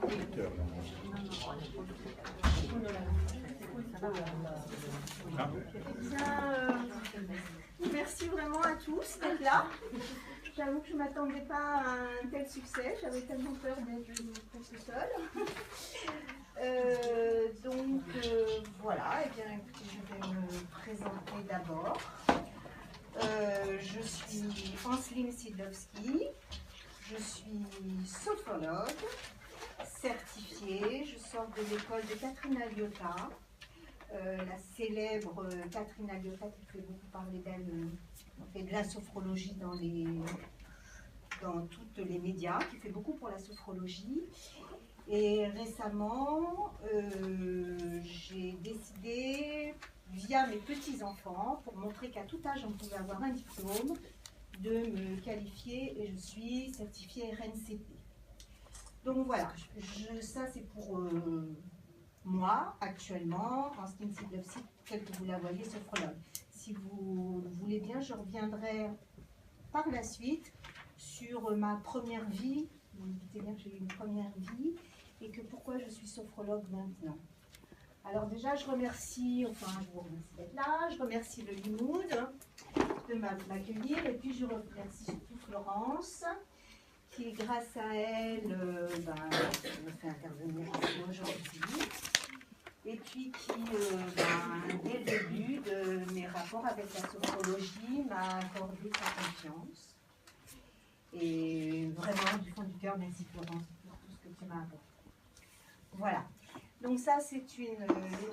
projecteur. Ah. Bien, merci vraiment à tous d'être là. J'avoue que je ne m'attendais pas à un tel succès. J'avais tellement peur d'être presque seule. Voilà, eh bien, écoutez, je vais me présenter d'abord. Je suis Anseline Sidlowski, je suis sophrologue, certifiée, je sors de l'école de Catrina Liotta, la célèbre Catrina Liotta qui fait beaucoup parler d'elle, on fait de la sophrologie dans tous les médias, qui fait beaucoup pour la sophrologie. Et récemment, j'ai décidé, via mes petits-enfants, pour montrer qu'à tout âge on pouvait avoir un diplôme, de me qualifier et je suis certifiée RNCP. Donc voilà, ça c'est pour moi actuellement, Anseline Sidlowski, telle que vous la voyez, sophrologue. Si vous le voulez bien, je reviendrai par la suite sur ma première vie. Vous me dites bien que j'ai eu une première vie et que pourquoi je suis sophrologue maintenant. Alors déjà, je vous remercie d'être là, je remercie le Limoud de m'accueillir et puis je remercie surtout Florence qui, grâce à elle, me fait intervenir ici aujourd'hui et puis qui, dès le début de mes rapports avec la sophrologie, m'a accordé sa confiance. Et vraiment, du fond du cœur, merci Florence pour tout ce que tu m'as apporté. Voilà. Donc ça, c'est une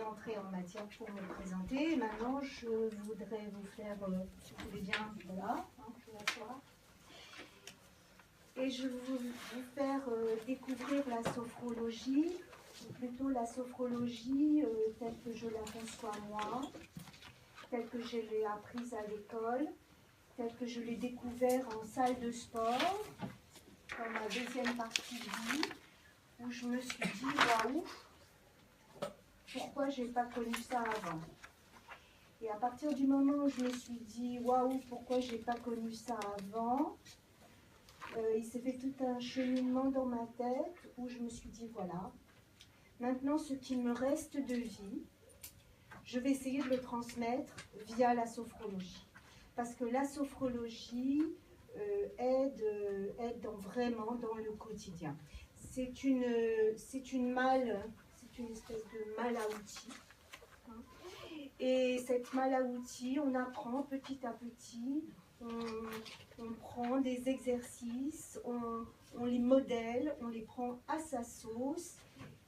entrée en matière pour me présenter. Et maintenant, je voudrais vous faire, si vous voulez bien, voilà, je vais m'asseoir. Et je vais vous faire découvrir la sophrologie, ou plutôt la sophrologie telle que je la conçois moi, telle que je l'ai apprise à l'école, telle que je l'ai découvert en salle de sport, dans ma deuxième partie de vie, où je me suis dit, waouh, pourquoi je n'ai pas connu ça avant? Et à partir du moment où je me suis dit, waouh, pourquoi je n'ai pas connu ça avant, il s'est fait tout un cheminement dans ma tête, où je me suis dit, voilà, maintenant ce qui me reste de vie, je vais essayer de le transmettre via la sophrologie. Parce que la sophrologie aide vraiment dans le quotidien. C'est une espèce de malle à outils. Et cette malle à outils, on apprend petit à petit, on prend des exercices, on les modèle, on les prend à sa sauce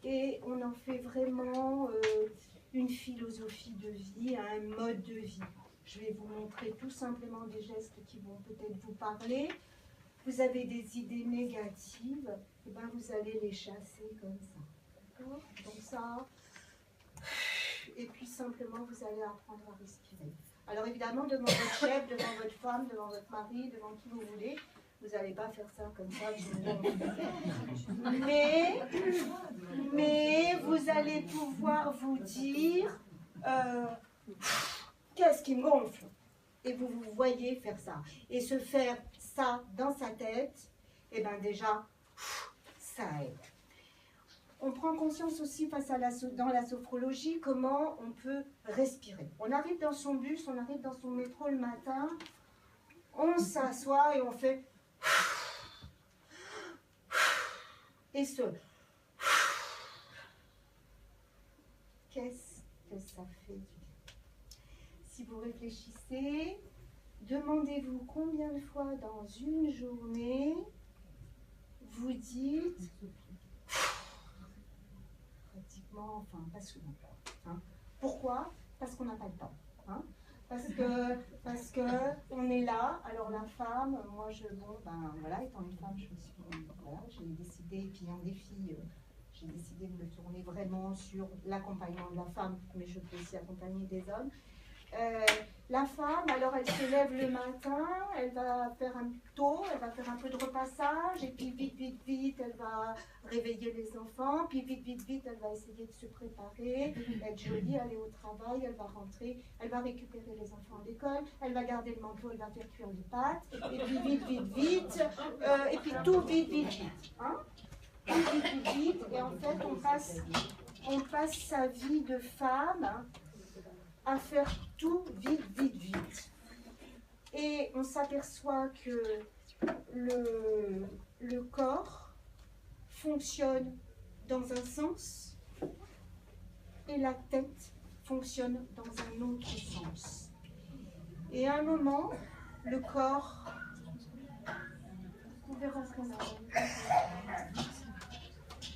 et on en fait vraiment une philosophie de vie, un mode de vie. Je vais vous montrer tout simplement des gestes qui vont peut-être vous parler. Vous avez des idées négatives, et ben vous allez les chasser comme ça. D'accord ? Donc ça, et puis simplement vous allez apprendre à respirer. Alors évidemment, devant votre chef, devant votre femme, devant votre mari, devant qui vous voulez, vous n'allez pas faire ça comme ça. Mais vous allez pouvoir vous dire... qu'est-ce qui me gonfle? Et vous vous voyez faire ça. Et se faire ça dans sa tête, et bien déjà, ça aide. On prend conscience aussi dans la sophrologie comment on peut respirer. On arrive dans son bus, on arrive dans son métro le matin, on s'assoit et on fait... Et qu'est-ce que ça fait du bien? Si vous réfléchissez, demandez-vous combien de fois dans une journée vous dites, pratiquement, enfin pas souvent. Hein. Pourquoi? Parce qu'on n'a pas le temps. Hein. Parce que on est là. Alors la femme, moi voilà, étant une femme, j'ai décidé, et puis en défi. J'ai décidé de me tourner vraiment sur l'accompagnement de la femme, mais je peux aussi accompagner des hommes. La femme, alors elle se lève le matin, elle va faire un peu de repassage, et puis vite, elle va réveiller les enfants, puis vite, elle va essayer de se préparer, être jolie, aller au travail, elle va rentrer, elle va récupérer les enfants à l'école, elle va garder le manteau, elle va faire cuire les pâtes, et puis vite, et puis tout vite. Hein? Vite, Et en fait, on passe sa vie de femme à faire tout vite, vite, vite. Et on s'aperçoit que le corps fonctionne dans un sens et la tête fonctionne dans un autre sens. Et à un moment, le corps... Vous verrez ce qu'on a.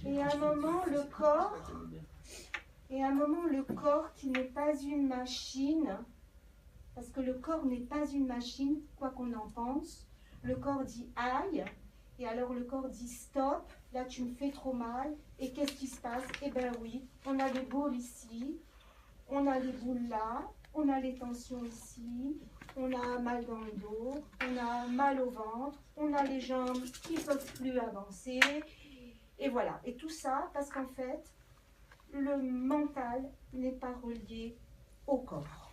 Et à un moment, le corps qui n'est pas une machine, parce que le corps n'est pas une machine, quoi qu'on en pense, le corps dit aïe, et alors le corps dit stop, là tu me fais trop mal, et qu'est-ce qui se passe? Eh bien oui, on a les boules ici, on a les boules là, on a les tensions ici, on a mal dans le dos, on a mal au ventre, on a les jambes qui ne peuvent plus avancer, et voilà. Et tout ça parce qu'en fait, le mental n'est pas relié au corps.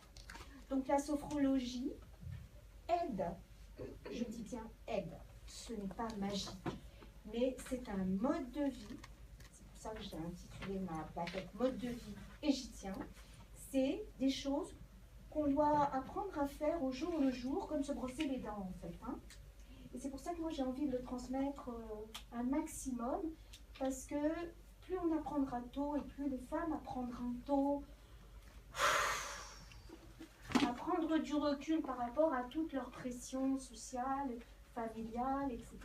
Donc la sophrologie aide, je dis bien aide, ce n'est pas magique, mais c'est un mode de vie, c'est pour ça que j'ai intitulé ma plaquette mode de vie et j'y tiens, c'est des choses qu'on doit apprendre à faire au jour le jour, comme se brosser les dents en fait. Hein. Et c'est pour ça que moi j'ai envie de le transmettre un maximum, parce que plus on apprendra tôt et plus les femmes apprendront tôt à prendre du recul par rapport à toute leur pression sociale, familiale, etc.,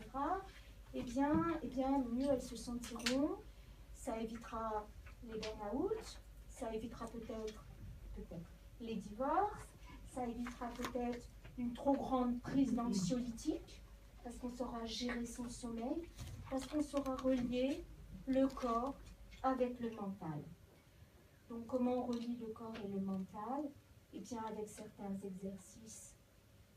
eh bien, mieux elles se sentiront. Ça évitera les burn-out, ça évitera peut-être les divorces, ça évitera peut-être une trop grande prise d'anxiolytiques, parce qu'on saura gérer son sommeil, parce qu'on saura relier le corps avec le mental. Donc comment on relie le corps et le mental? Eh bien avec certains exercices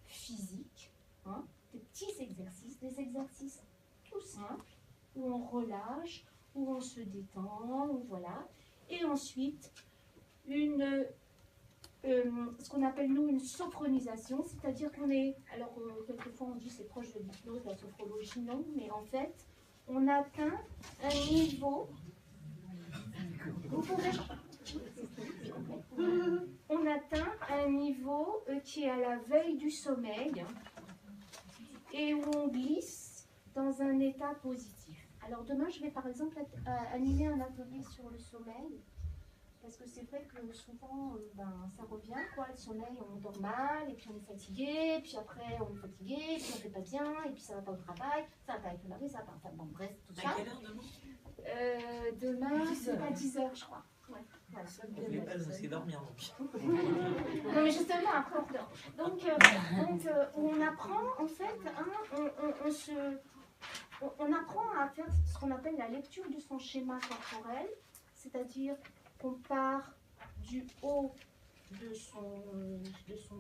physiques, hein, des petits exercices, des exercices tout simples, où on relâche, où on se détend, où voilà. Et ensuite, ce qu'on appelle nous une sophronisation, c'est-à-dire qu'on est, alors quelquefois on dit c'est proche de l'hypnose, la sophrologie, non, mais en fait, on atteint un niveau, on atteint un niveau qui est à la veille du sommeil et où on glisse dans un état positif. Alors demain, je vais par exemple animer un atelier sur le sommeil, parce que c'est vrai que souvent, ça revient, quoi, le sommeil, on dort mal, et puis on est fatigué, puis après on est fatigué, puis on ne fait pas bien, et puis ça ne va pas au travail, ça ne va pas avec le mari, ça va pas, enfin bon, bref, tout ça. À quelle heure demain? Demain, c'est à 10h, je crois. Ouais. On fait pas, c'est dormir donc. Non mais justement, après on dort. Donc on apprend, en fait, hein, on apprend à faire ce qu'on appelle la lecture de son schéma corporel, c'est-à-dire qu'on part du haut de son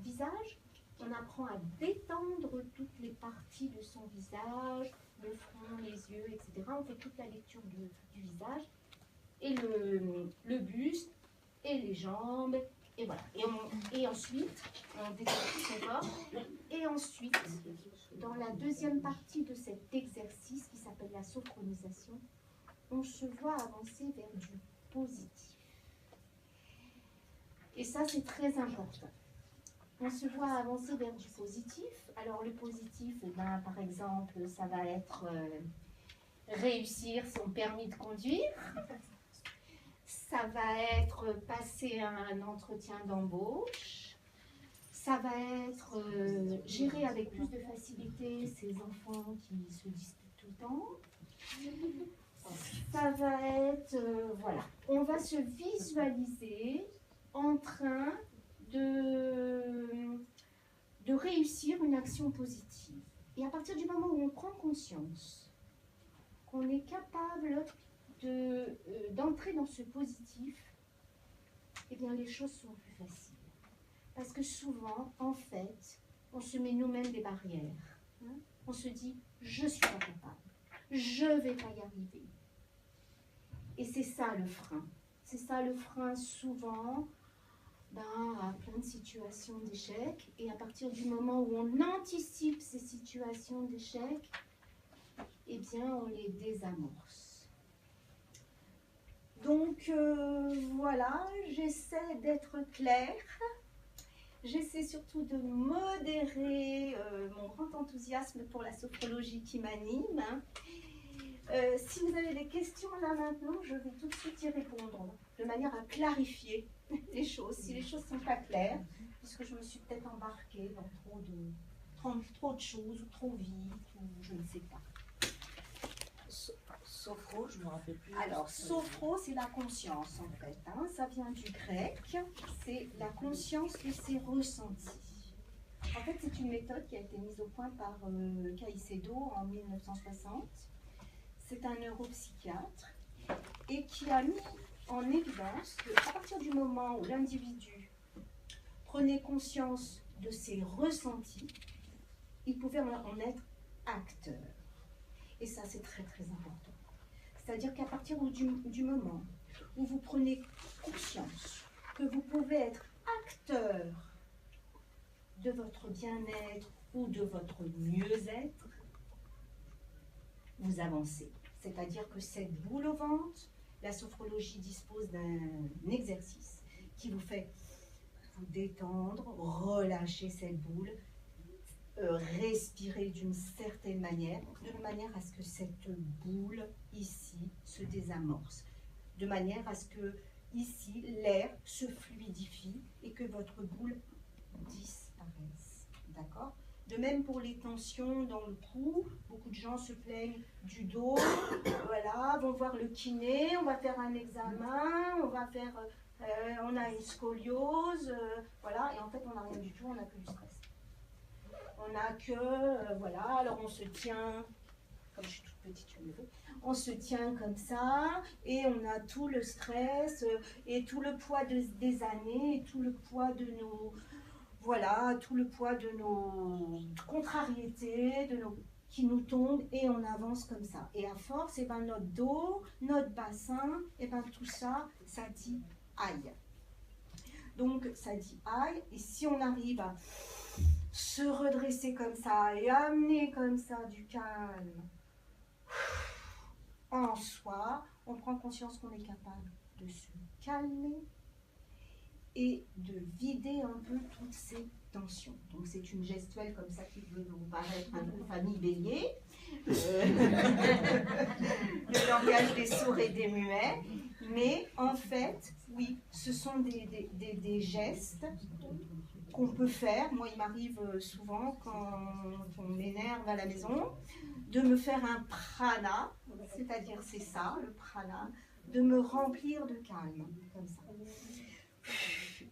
visage, on apprend à détendre toutes les parties de son visage, le front, les yeux, etc. On fait toute la lecture du visage, et le buste, et les jambes, et voilà. Et ensuite, on détend tout son corps, et ensuite, dans la deuxième partie de cet exercice qui s'appelle la sophronisation, on se voit avancer vers du positif. Et ça, c'est très important. On se voit avancer vers du positif. Alors, le positif, par exemple, ça va être réussir son permis de conduire. Ça va être passer un entretien d'embauche. Ça va être gérer avec plus de facilité ses enfants qui se disputent tout le temps. Ça va être, voilà, on va se visualiser en train de réussir une action positive. Et à partir du moment où on prend conscience qu'on est capable d'entrer dans ce positif, eh bien les choses sont plus faciles. Parce que souvent, en fait, on se met nous-mêmes des barrières. Hein? On se dit, je ne suis pas capable, je ne vais pas y arriver. Et c'est ça le frein. C'est ça le frein souvent à plein de situations d'échec. Et à partir du moment où on anticipe ces situations d'échec, eh bien on les désamorce. Donc voilà, j'essaie d'être claire. J'essaie surtout de modérer mon grand enthousiasme pour la sophrologie qui m'anime. Si vous avez des questions là maintenant, je vais tout de suite y répondre, de manière à clarifier les choses, si les choses ne sont pas claires, puisque je me suis peut-être embarquée dans trop de choses, ou trop vite, ou je ne sais pas. Sophro, je ne me rappelle plus. Alors, sophro, c'est la conscience en fait. Hein. Ça vient du grec, c'est la conscience de ses ressentis. En fait, c'est une méthode qui a été mise au point par Caicedo en 1960. C'est un neuropsychiatre et qui a mis en évidence qu'à partir du moment où l'individu prenait conscience de ses ressentis, il pouvait en être acteur. Et ça, c'est très très important. C'est-à-dire qu'à partir du moment où vous prenez conscience que vous pouvez être acteur de votre bien-être ou de votre mieux-être, vous avancez. C'est-à-dire que cette boule au ventre, la sophrologie dispose d'un exercice qui vous fait vous détendre, relâcher cette boule, respirer d'une certaine manière, de manière à ce que cette boule ici se désamorce, de manière à ce que ici l'air se fluidifie et que votre boule disparaisse. D'accord ? De même pour les tensions dans le cou, beaucoup de gens se plaignent du dos, voilà, vont voir le kiné, on va faire un examen, on a une scoliose, voilà, et en fait on n'a rien du tout, on n'a que du stress. On n'a que, voilà, alors on se tient, comme je suis toute petite, je me fais, on se tient comme ça, et on a tout le stress, et tout le poids des années, et tout le poids de nos... Voilà, tout le poids de nos contrariétés, qui nous tombent et on avance comme ça. Et à force, et ben notre dos, notre bassin, et ben tout ça, ça dit aïe. Donc ça dit aïe, et si on arrive à se redresser comme ça et amener comme ça du calme en soi, on prend conscience qu'on est capable de se calmer et de vider un peu toutes ces tensions. Donc c'est une gestuelle comme ça qui peut vous paraître un peu famille bélier, le langage des sourds et des muets, mais en fait, oui, ce sont des gestes qu'on peut faire. Moi, il m'arrive souvent, quand on m'énerve à la maison, de me faire un prana, c'est-à-dire c'est ça, le prana, de me remplir de calme, comme ça.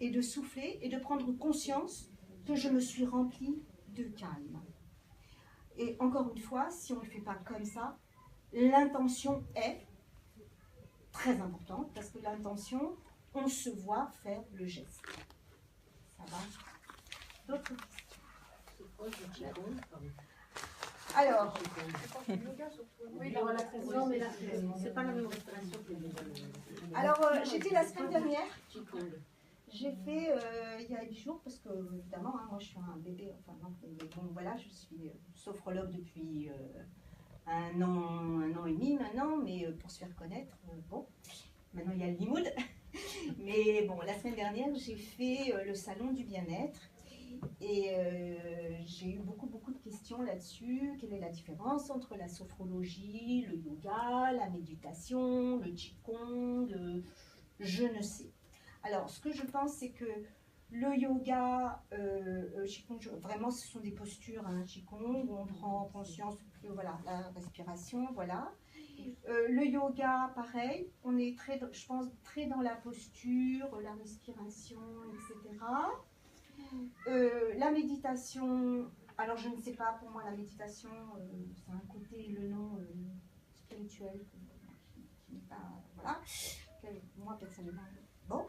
Et de souffler et de prendre conscience que je me suis remplie de calme. Et encore une fois, si on ne le fait pas comme ça, l'intention est très importante parce que l'intention, on se voit faire le geste. Ça va? D'autres questions? Alors, oui, la relaxation, mais là, c'est pas la même respiration que les... Alors, j'étais la semaine dernière. J'ai fait il y a 10 jours, parce que évidemment, hein, moi je suis un bébé, enfin non, mais bon voilà, je suis sophrologue depuis un an et demi maintenant, mais pour se faire connaître, bon, maintenant il y a le Limoud. Mais bon, la semaine dernière, j'ai fait le salon du bien-être et j'ai eu beaucoup de questions là-dessus. Quelle est la différence entre la sophrologie, le yoga, la méditation, le qigong, je ne sais. Alors, ce que je pense, c'est que le yoga, qigong, vraiment, ce sont des postures, hein, qigong, où on prend conscience que voilà, la respiration, voilà. Le yoga, pareil, on est très, je pense, très dans la posture, la respiration, etc. La méditation, alors je ne sais pas, pour moi, la méditation, c'est un côté, le nom spirituel, qui n'est pas, voilà, moi, personnellement. Bon,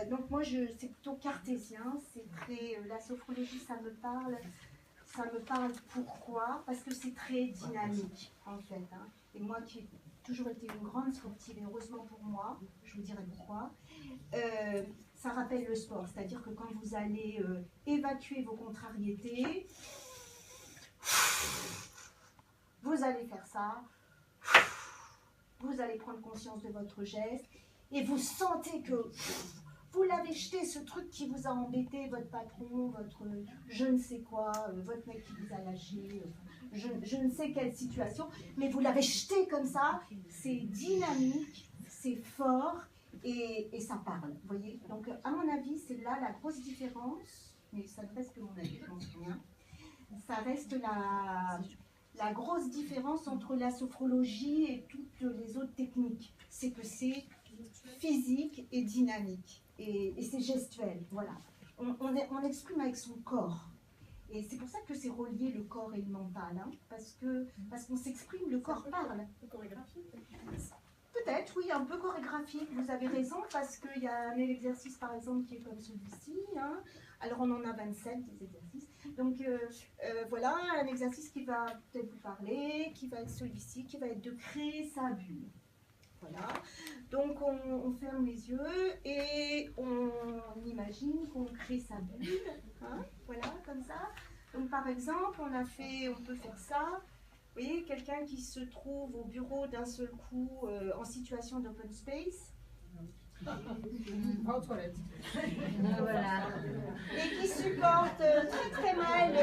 donc moi c'est plutôt cartésien, c'est très, la sophrologie ça me parle pourquoi? Parce que c'est très dynamique en fait, hein. Et moi qui ai toujours été une grande sportive, et heureusement pour moi, je vous dirai pourquoi, ça rappelle le sport, c'est-à-dire que quand vous allez évacuer vos contrariétés, vous allez faire ça, vous allez prendre conscience de votre geste, et vous sentez que vous l'avez jeté, ce truc qui vous a embêté, votre patron, votre je ne sais quoi, votre mec qui vous a lâché, je ne sais quelle situation, mais vous l'avez jeté comme ça, c'est dynamique, c'est fort, et ça parle, vous voyez. Donc, à mon avis, c'est là la grosse différence, mais ça ne reste que mon avis, je m'en souviens. Ça reste la grosse différence entre la sophrologie et toutes les autres techniques. C'est que c'est physique et dynamique, et c'est gestuel, voilà. On exprime avec son corps. Et c'est pour ça que c'est relié le corps et le mental, hein, parce qu'on s'exprime, le corps parle. Peut-être, oui, un peu chorégraphique, vous avez raison, parce qu'il y a un exercice, par exemple, qui est comme celui-ci. Hein. Alors, on en a 27, des exercices. Donc, voilà, un exercice qui va peut-être vous parler, qui va être celui-ci, qui va être de créer sa bulle. Voilà. Donc, on ferme les yeux et on imagine qu'on crée sa bulle. Hein, voilà, comme ça. Donc, par exemple, on peut faire ça. Vous voyez, quelqu'un qui se trouve au bureau d'un seul coup en situation d'open space. En toilette. Voilà. Et qui supporte très très mal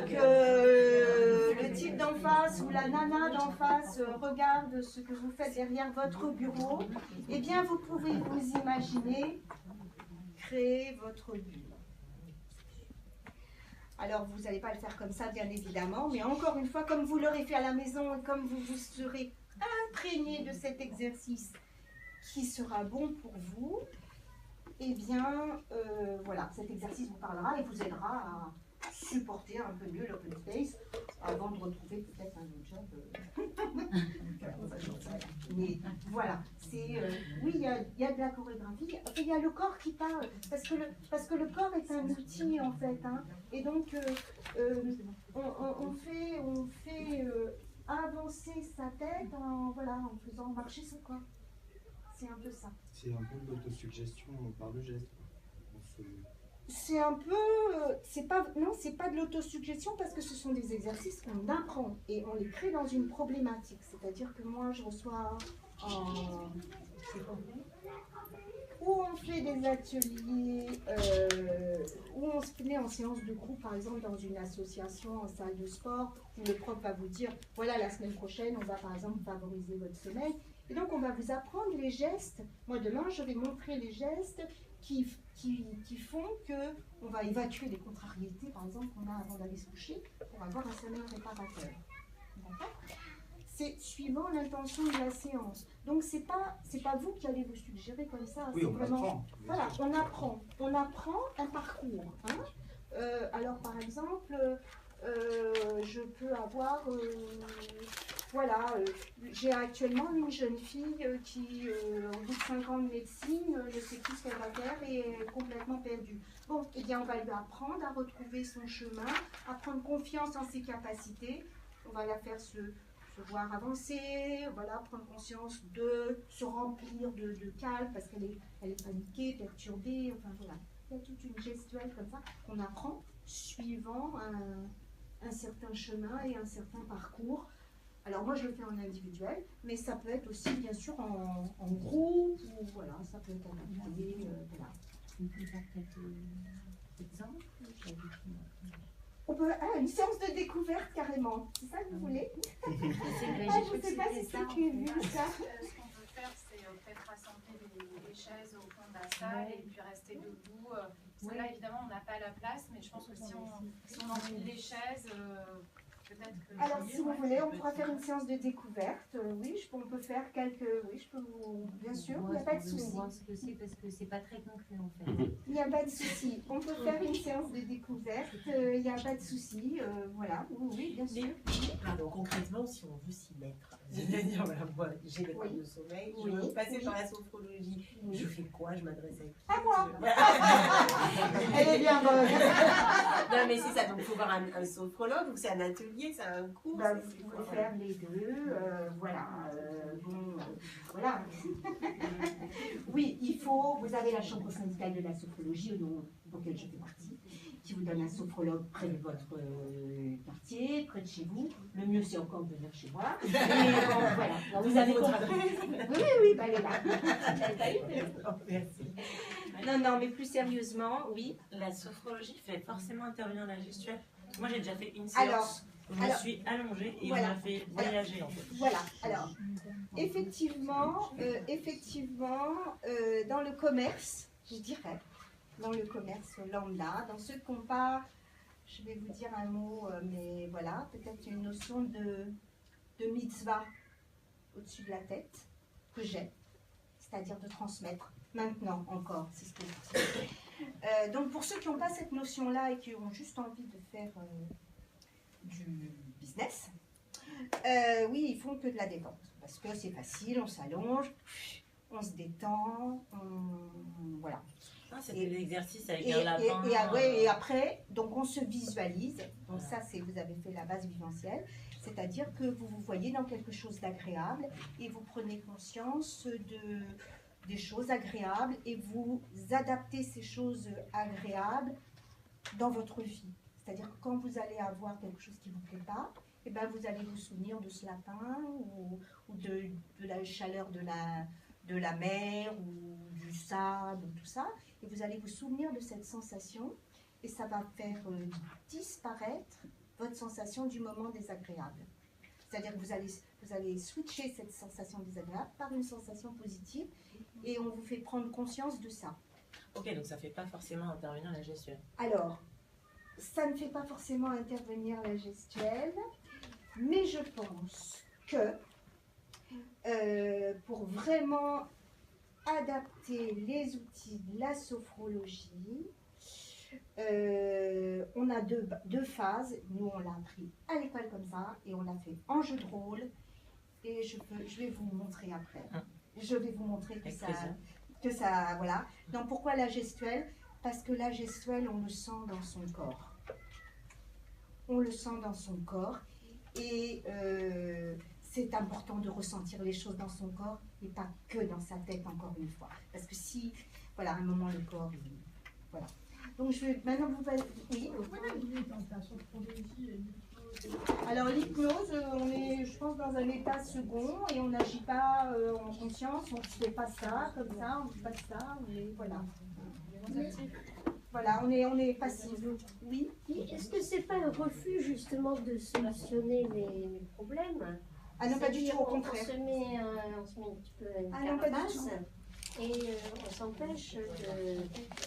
que le type d'en face ou la nana d'en face regarde ce que vous faites derrière votre bureau. Eh bien, vous pouvez vous imaginer créer votre bulle. Alors, vous n'allez pas le faire comme ça, bien évidemment, mais encore une fois, comme vous l'aurez fait à la maison et comme vous serez imprégné de cet exercice qui sera bon pour vous, eh bien, voilà, cet exercice vous parlera et vous aidera à supporter un peu mieux l'open space avant de retrouver peut-être un autre job. Mais voilà, c'est oui, il y a de la chorégraphie, il y a le corps qui parle, parce que le corps est un outil en fait, hein, et donc on fait avancer sa tête en faisant marcher son corps. C'est un peu ça. C'est un peu de l'autosuggestion par le geste. C'est un peu, c'est pas de l'autosuggestion parce que ce sont des exercices qu'on apprend et on les crée dans une problématique. C'est-à-dire que moi je reçois où on fait des ateliers, où on se met en séance de groupe, par exemple dans une association, en salle de sport, où le prof va vous dire, voilà, la semaine prochaine, on va par exemple favoriser votre sommeil. Et donc, on va vous apprendre les gestes. Moi, demain, je vais montrer les gestes qui font qu'on va évacuer les contrariétés, par exemple, qu'on a avant d'aller se coucher, pour avoir un sommeil réparateur. D'accord ? C'est suivant l'intention de la séance. Donc, c'est pas vous qui allez vous suggérer comme ça. Oui, c'est on vraiment, apprend. voilà, on apprend un parcours. Hein. Alors, par exemple, je peux avoir... voilà, j'ai actuellement une jeune fille qui, au bout de 5 ans de médecine, ne sait plus ce qu'elle va faire et est complètement perdue. Bon, eh bien, on va lui apprendre à retrouver son chemin, à prendre confiance en ses capacités. On va la faire se voir avancer, voilà, prendre conscience de se remplir de calme parce qu'elle est paniquée, perturbée, enfin voilà. Il y a toute une gestuelle comme ça qu'on apprend suivant un certain chemin et un certain parcours. Alors moi je le fais en individuel, mais ça peut être aussi bien sûr en groupe, ou voilà, ça peut être en activité, voilà. On peut faire quelques exemples. On peut, une séance de découverte carrément, c'est ça que vous voulez? C'est vrai, Je ne sais pas si c'est prévu ça. Ce qu'on peut faire, c'est peut-être rassembler les chaises au fond de la salle et puis rester debout. Parce que là, évidemment, on n'a pas la place, mais je pense que si on empile les chaises, peut-être que... Alors si vous voulez, on pourra faire une séance de découverte. Oui, on peut faire quelques... Oui, je peux vous... Bien sûr, il n'y a pas de souci. Voir ce que c'est parce que c'est pas très concret en fait. Il n'y a pas de souci. On peut faire une séance de découverte. Il n'y a pas de souci. Voilà. Oui, bien sûr. Alors concrètement, si on veut s'y mettre, c'est-à-dire, voilà, moi j'ai des problèmes de sommeil, je veux passer par la sophrologie, je fais quoi? Je m'adresse à qui? À moi. Elle est bien bonne. Non mais c'est ça, donc il faut voir un sophrologue, ou c'est un atelier, c'est un cours? Bah, vous pouvez faire les deux. Voilà. Voilà. Oui, il faut... Vous avez la chambre syndicale de la sophrologie, auquel je fais partie, qui vous donne un sophrologue près de votre quartier, près de chez vous. Le mieux, c'est encore de venir chez moi. Et bon, voilà. Donc, vous avez compris. Oui, bah, elle est là. Merci. Non, mais plus sérieusement, oui. La sophrologie fait forcément intervenir la gestuelle. Moi, j'ai déjà fait une Alors, séance où je me suis allongée et voilà. on m'a fait voyager en fait. Voilà, alors, effectivement, dans le commerce, je dirais, dans le commerce lambda, dans ceux qu'on part, je vais vous dire un mot, mais voilà, peut-être une notion de mitzvah au-dessus de la tête, que j'ai, c'est-à-dire de transmettre, maintenant encore, c'est ce que je dis. Donc pour ceux qui n'ont pas cette notion-là et qui ont juste envie de faire du business, oui, ils font que de la détente, parce que c'est facile, on s'allonge, on se détend, voilà. Ah, c'était l'exercice avec un lapin. Et après, donc on se visualise, donc ça c'est, vous avez fait la base viventielle, c'est-à-dire que vous vous voyez dans quelque chose d'agréable et vous prenez conscience des choses agréables et vous adaptez ces choses agréables dans votre vie. C'est-à-dire que quand vous allez avoir quelque chose qui ne vous plaît pas, eh ben vous allez vous souvenir de ce lapin ou de la chaleur de la mer ou du sable, tout ça, et vous allez vous souvenir de cette sensation et ça va faire disparaître votre sensation du moment désagréable. C'est-à-dire que vous allez switcher cette sensation désagréable par une sensation positive et on vous fait prendre conscience de ça. Ok, donc ça ne fait pas forcément intervenir la gestuelle. Alors, ça ne fait pas forcément intervenir la gestuelle, mais je pense que pour vraiment adapter les outils de la sophrologie, on a deux phases. Nous, on l'a appris à l'école comme ça, et on l'a fait en jeu de rôle. Et je vais vous montrer après. Je vais vous montrer que ça, voilà. Donc, pourquoi la gestuelle? Parce que la gestuelle, on le sent dans son corps. On le sent dans son corps. Et c'est important de ressentir les choses dans son corps et pas que dans sa tête, encore une fois. Parce que si, voilà, à un moment, le corps, voilà. Donc, je vais maintenant vous... Oui. Alors, l'hypnose, on est, je pense, dans un état second et on n'agit pas en conscience, on ne fait pas ça, comme ça, on ne fait pas ça, mais voilà. Voilà, on est passif. Oui. Est-ce que c'est pas un refus justement de solutionner les problèmes? Ah non, pas du tout, au contraire. On se met un petit peu à une carapace et on s'empêche de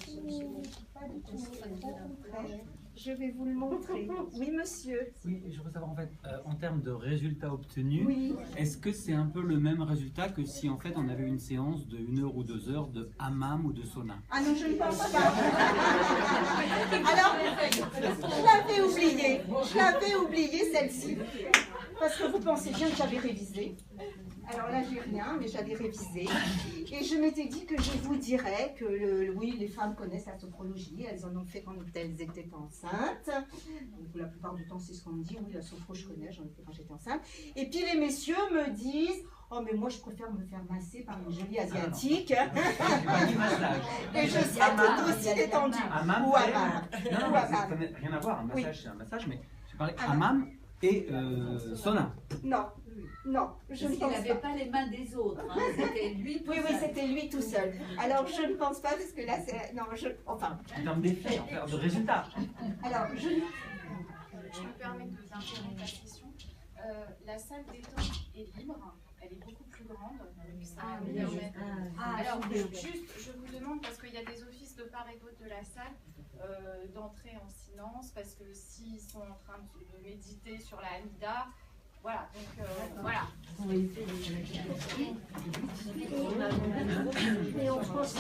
solutionner. Pas du tout, au contraire. Je vais vous le montrer. Oui, monsieur. Oui, je veux savoir en fait, en termes de résultats obtenus, Oui. est-ce que c'est un peu le même résultat que si en fait on avait une séance de 1 heure ou 2 heures de hammam ou de sauna? Ah non, je ne pense pas. Alors, je l'avais oublié celle-ci. Parce que vous pensez bien que j'avais révisé. Alors là, j'ai rien, mais j'avais révisé. Et je m'étais dit que je vous dirais que, oui, les femmes connaissent la sophrologie. Elles en ont fait quand elles étaient enceintes. Donc, la plupart du temps, c'est ce qu'on me dit. Oui, la sophro, je connais, j'en ai fait quand j'étais enceinte. Et puis, les messieurs me disent, oh, mais moi, je préfère me faire masser par une jolie asiatique. Et je serai tout aussi détendue. Hammam, Ou hammam. non, ça n'a rien à voir. Un massage, c'est un massage, mais je parlais hammam et sauna. Non, je ne pense pas. Il n'avait pas les mains des autres, hein. C'était lui tout seul. Oui, c'était lui tout seul. Alors, je ne pense pas, parce que là, c'est... Non, enfin... En termes d'effet, en termes de résultats. Alors, je me permets d'interrompre la session. La salle détente est libre, elle est beaucoup plus grande. Alors, juste, je vous demande, parce qu'il y a des offices de part et d'autre de la salle, d'entrer en silence, parce que s'ils sont en train de méditer sur la Hamida, voilà, donc voilà. Et on pense